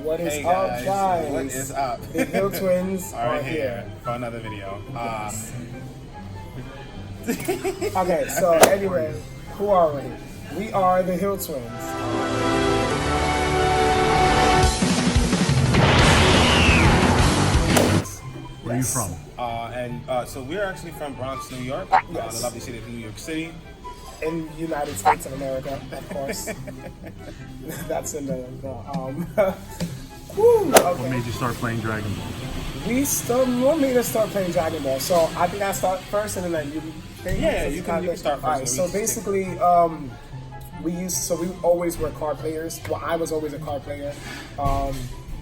What is Hey up, guys? What is up? The TheHillTwins are here for another video. Yes. Okay, so anyway, who are we? We are the TheHillTwins. Where are you from? So we're actually from Bronx, New York, Yes. the lovely city of New York City. In the United States of America, of course. That's in the whew, okay. What made you start playing Dragon Ball? Want me to start playing Dragon Ball. So I think I start first, and then you. Yeah, you can start first. All right, so basically, we always were card players. Well, I was always a card player.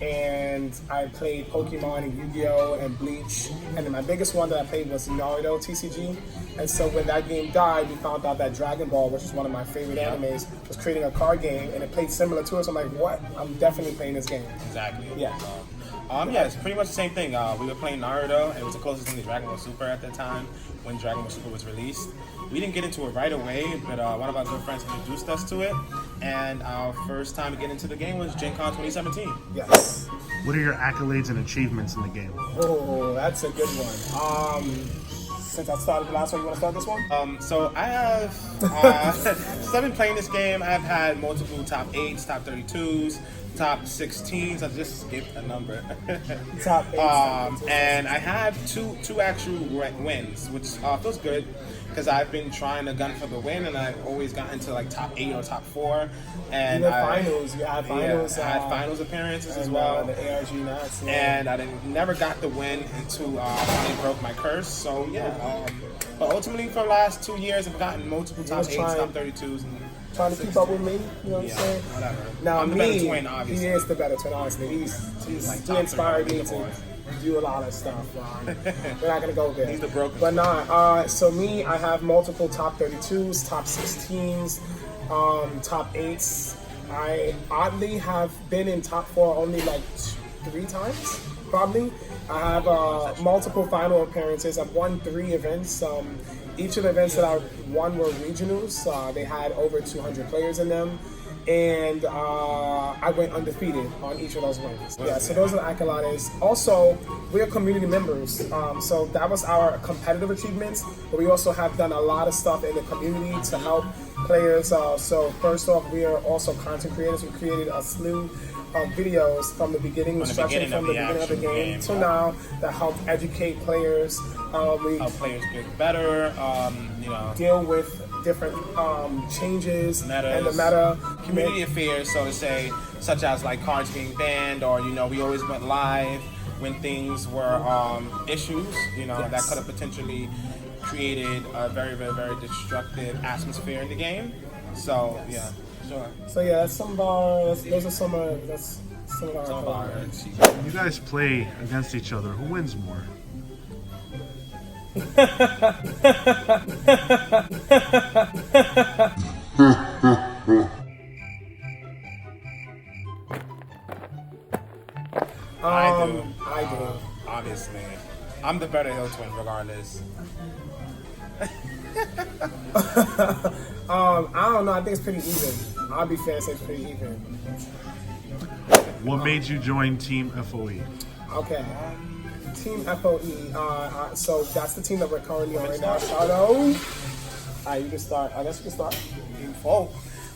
And I played Pokemon and Yu-Gi-Oh! And Bleach. And then my biggest one that I played was Naruto TCG. And so when that game died, we found out that Dragon Ball, which is one of my favorite animes, was creating a card game, and it played similar to it. So I'm like, what? I'm definitely playing this game. Exactly. Yeah. Yeah, it's pretty much the same thing. We were playing Naruto. It was the closest thing to Dragon Ball Super at the time when Dragon Ball Super was released. We didn't get into it right away, but one of our good friends introduced us to it. And our first time to get into the game was Gen Con 2017. Yes. What are your accolades and achievements in the game? Oh, that's a good one. Since I started the last one, you want to start this one? So I have, since I've been playing this game, I've had multiple top 8s, top 32s, top 16s. I just skipped a number. Top 8. And I have two actual wins, which feels good because I've been trying to gun for the win, and I've always gotten to like top 8 or top 4. And you had finals. You had finals. I had finals appearances as well. The ARG Nats. Yeah. And I never got the win until finally broke my curse. So yeah. But ultimately, for the last 2 years, I've gotten multiple top 8s, top 32s, and trying to keep up with me, you know what I'm saying? Whatever. Now I'm the better twin, obviously. He is the better twin, honestly. He inspired me to do a lot of stuff. We're not gonna go there. He's the broken. But so me, I have multiple top 32s, top 16s, top 8s. I oddly have been in top 4 only like 3 times, probably. I have multiple final appearances. I've won 3 events. Each of the events that I won were regionals. They had over 200 players in them. And I went undefeated on each of those wins. Yeah, so those are the ACCOLADES. Also, we are community members. So that was our competitive achievements. But we also have done a lot of stuff in the community to help players. So first off, we are also content creators. We created a slew of videos from the beginning, instruction from the beginning of the game to now that help educate players. We help players get better, deal with different changes metas, and the meta. Community affairs, so to say, such as like cards being banned, or we always went live when things were issues, that could have potentially created a very, very, very destructive atmosphere in the game. So yeah. Sure. So yeah, that's some of our. Those are some of our. You guys play against each other. Who wins more? I do. Obviously, I'm the better TheHillTwin, regardless. I don't know. I think it's pretty even. I'll be fair and say it's pretty even. What made you join Team F.O.E? Okay. Team F.O.E. So that's the team that we're currently on right now. Shout out. Alright, you can start. I guess you can start. Team F.O.E.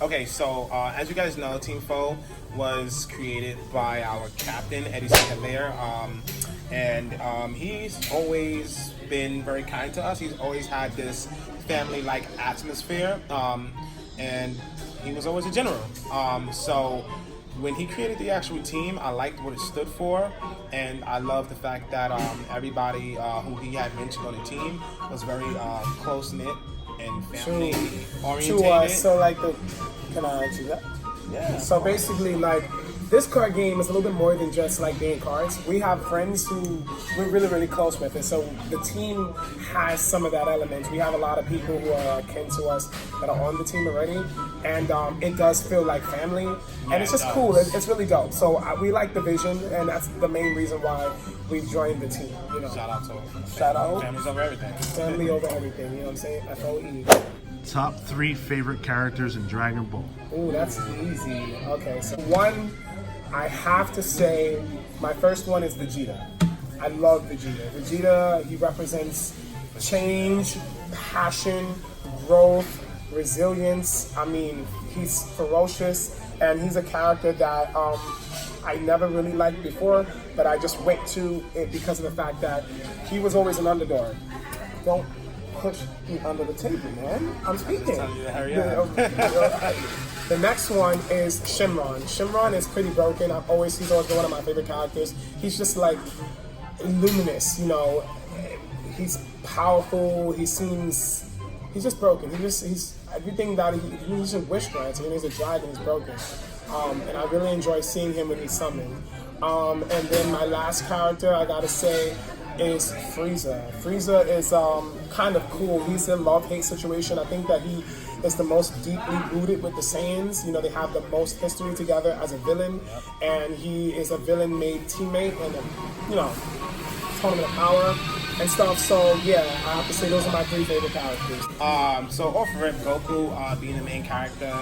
Okay, so as you guys know, Team F.O.E was created by our captain, Eddie Sinclair. And he's always been very kind to us. He's always had this family-like atmosphere. And he was always a general. So when he created the actual team, I liked what it stood for, and I love the fact that everybody who he had mentioned on the team was very close-knit and family-orientated. So can I answer that? Yeah. So basically, this card game is a little bit more than just being cards. We have friends who we're really, really close with, and so the team has some of that element. We have a lot of people who are akin to us that are on the team already, and it does feel like family, and it's just cool. It's really dope. So we like the vision, and that's the main reason why we joined the team. Shout out to families over everything. Family over everything. You know what I'm saying? F.O.E. Top 3 favorite characters in Dragon Ball. Ooh, that's easy. Okay, so one I have to say my first one is Vegeta. I love Vegeta. Vegeta, he represents change, passion, growth, resilience. I mean, he's ferocious, and he's a character that I never really liked before, but I just went to it because of the fact that he was always an underdog. Don't push me under the table, man. I'm speaking. Tell you to hurry up. The next one is Shinron. Shinron is pretty broken. He's always been one of my favorite characters. He's just like luminous, you know. He's powerful. He's just broken. He's everything that he's a wish granted. And he's a dragon. He's broken. And I really enjoy seeing him when he's summoned. And then my last character, I gotta say, is Frieza. Frieza is kind of cool. He's in love-hate situation. I think that he is the most deeply rooted with the Saiyans. You know, they have the most history together as a villain, and he is a villain-made teammate and tournament of power and stuff. So yeah, I have to say those are my 3 favorite characters. So off rip, Goku being the main character.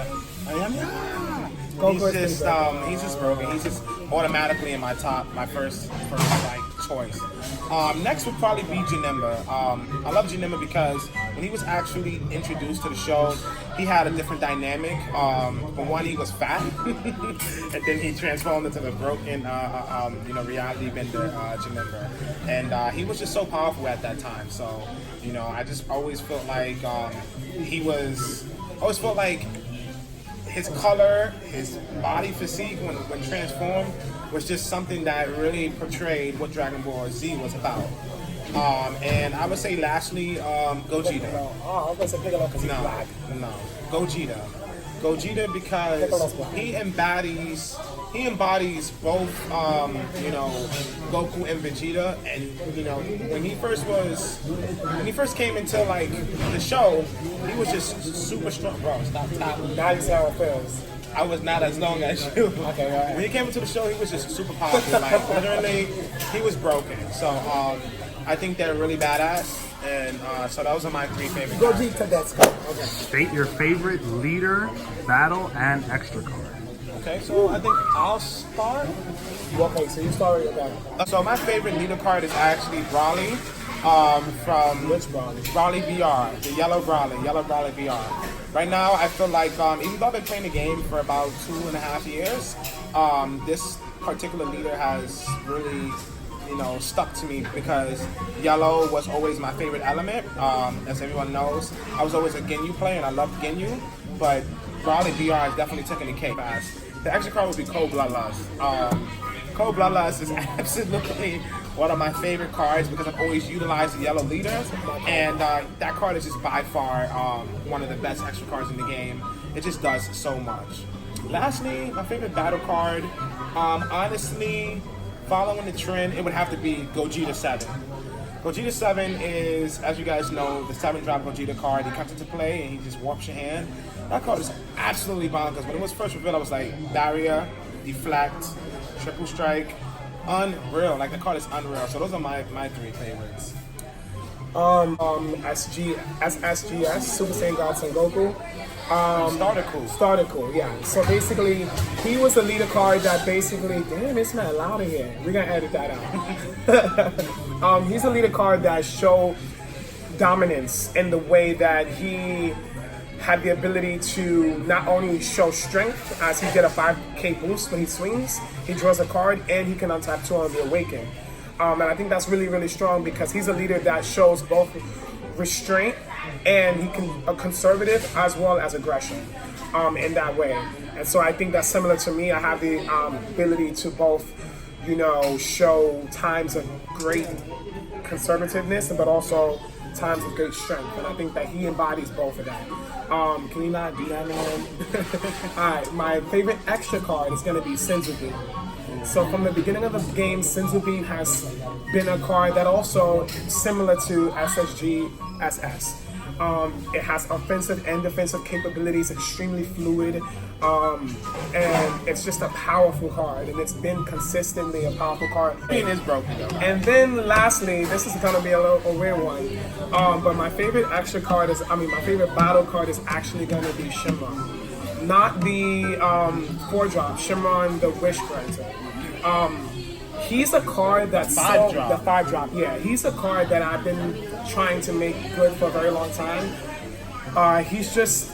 Goku he's just broken. He's just automatically in my first like choice. Next would probably be Janemba. I love Janemba because when he was actually introduced to the show, he had a different dynamic. For one, he was fat, and then he transformed into the broken, reality bender Janemba, and he was just so powerful at that time. So, I just always felt like his color, his body physique when transformed was just something that really portrayed what Dragon Ball Z was about. And I would say lastly, Gogeta. Oh, I was going to say Piccolo because he's black. No, Gogeta. Gogeta because he embodies both, Goku and Vegeta. And when he first came into like the show, he was just super strong. Bro, stop tapping. Now you see how it feels. I was not as long as you. Okay, right. When he came into the show, he was just super powerful. Like literally, he was broken. So I think they're really badass. And so those are my 3 favorite. Gogeta, that's good. Okay. State your favorite leader, battle, and extra card. Okay, so I think I'll start. Okay, so you start with your battle. So my favorite leader card is actually Brawly. From Which Brawly? Brawly VR, the yellow Brawly VR. Right now, I feel like even though I've been playing the game for about 2.5 years, this particular leader has really, stuck to me because yellow was always my favorite element. As everyone knows, I was always a Ginyu player and I loved Ginyu, but Brawly VR has definitely taken the cake. The extra card would be Cold Bloodlust. Cold Bloodlust is absolutely one of my favorite cards because I've always utilized the yellow leader, and that card is just by far one of the best extra cards in the game. It just does so much. Lastly, my favorite battle card, honestly, following the trend, it would have to be Gogeta 7. Gogeta 7 is, as you guys know, the 7-drop Gogeta card. He comes into play and he just warps your hand. That card is absolutely bonkers. When it was first revealed, I was like, barrier, deflect, triple strike, unreal. Like the card is unreal. So those are my 3 favorites. SGS, Super Saiyan God Son Goku. Starter cool. Yeah. So basically, he was the leader card that basically, damn, it's not loud in here. We're gonna edit that out. He's a leader card that showed dominance in the way that he had the ability to not only show strength as he get a 5k boost when he swings, he draws a card, and he can untap 2 on the Awaken. And I think that's really, really strong because he's a leader that shows both restraint and he can conservative as well as aggression in that way. And so I think that's similar to me. I have the ability to both, show times of great conservativeness, but also times of great strength. And I think that he embodies both of that. Can you not do that, man? Alright, my favorite extra card is going to be Senzu. So from the beginning of the game, Senzu has been a card that also similar to SSG SS. It has offensive and defensive capabilities, extremely fluid, and it's just a powerful card, and it's been consistently a powerful card. It is broken though. And then lastly, this is gonna be a weird one, but my favorite extra card my favorite battle card is actually gonna be Shinron. not the 4-drop, Shimron the Wish Granter. He's a card that's the 5-drop. Yeah, he's a card that I've been trying to make good for a very long time. He's just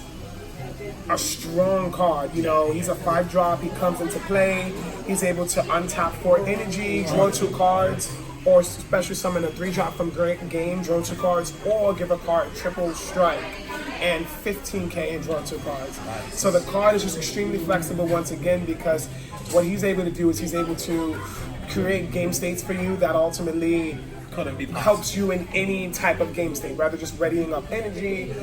a strong card. You know, he's a 5-drop. He comes into play. He's able to untap 4 energy, draw 2 cards, or special summon a 3-drop from game, draw 2 cards, or give a card triple strike and 15k and draw 2 cards. So the card is just extremely flexible once again, because what he's able to do is he's able to create game states for you that ultimately helps you in any type of game state, rather just readying up energy,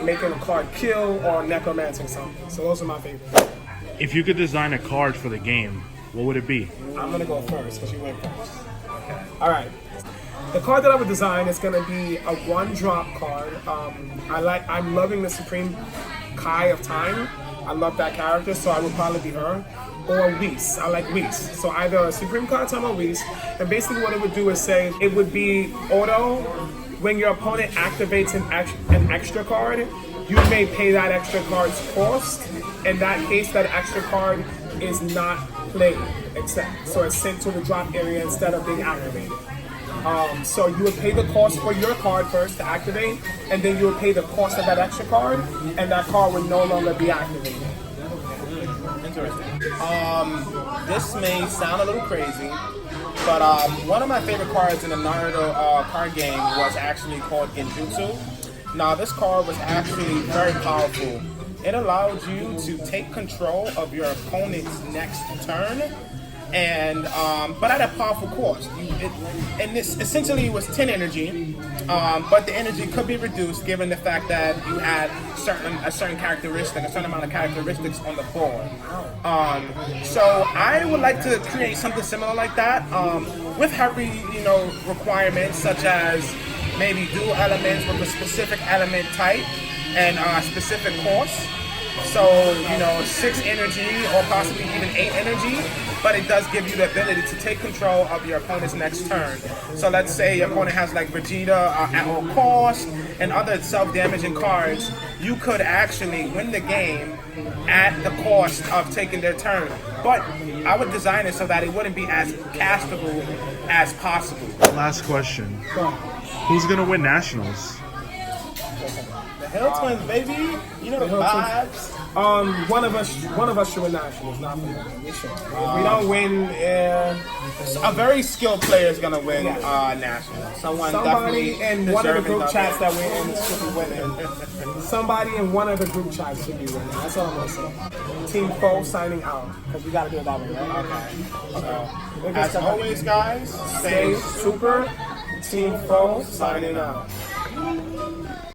making a card kill, or necromancing something. So those are my favorites. If you could design a card for the game, what would it be? I'm gonna go first because you went first. Okay. All right. The card that I would design is gonna be a 1-drop card. I'm loving the Supreme Kai of Time. I love that character, so I would probably be her. Or Whis. I like Whis. So either a Supreme Kai of Time or Whis. And basically what it would do is say it would be auto. When your opponent activates an extra card, you may pay that extra card's cost. In that case, that extra card is not played, except. So it's sent to the drop area instead of being activated. So you would pay the cost for your card first to activate, and then you would pay the cost of that extra card, and that card would no longer be activated. Interesting. This may sound a little crazy, but one of my favorite cards in the Naruto card game was actually called Genjutsu. Now, this card was actually very powerful. It allowed you to take control of your opponent's next turn, and but at a powerful cost. And this essentially was 10 energy, but the energy could be reduced given the fact that you had a certain amount of characteristics on the board. So I would like to create something similar like that, with heavy, requirements such as maybe dual elements with a specific element type and specific cost. So, 6 energy or possibly even 8 energy, but it does give you the ability to take control of your opponent's next turn. So let's say your opponent has like Vegeta at all cost and other self-damaging cards. You could actually win the game at the cost of taking their turn. But I would design it so that it wouldn't be as castable as possible. Last question. Who's going to win Nationals? TheHillTwins, baby. You know the vibes. One of us should win Nationals, not for them. We should. If we don't win, a very skilled player is gonna win Nationals. Somebody in one of the group chats that we're in should be winning. Somebody in one of the group chats should be winning. That's all I'm gonna say. Team F.O.E signing out, because we gotta do it that way, right? Okay. As always, guys, stay super. Team F.O.E signing out.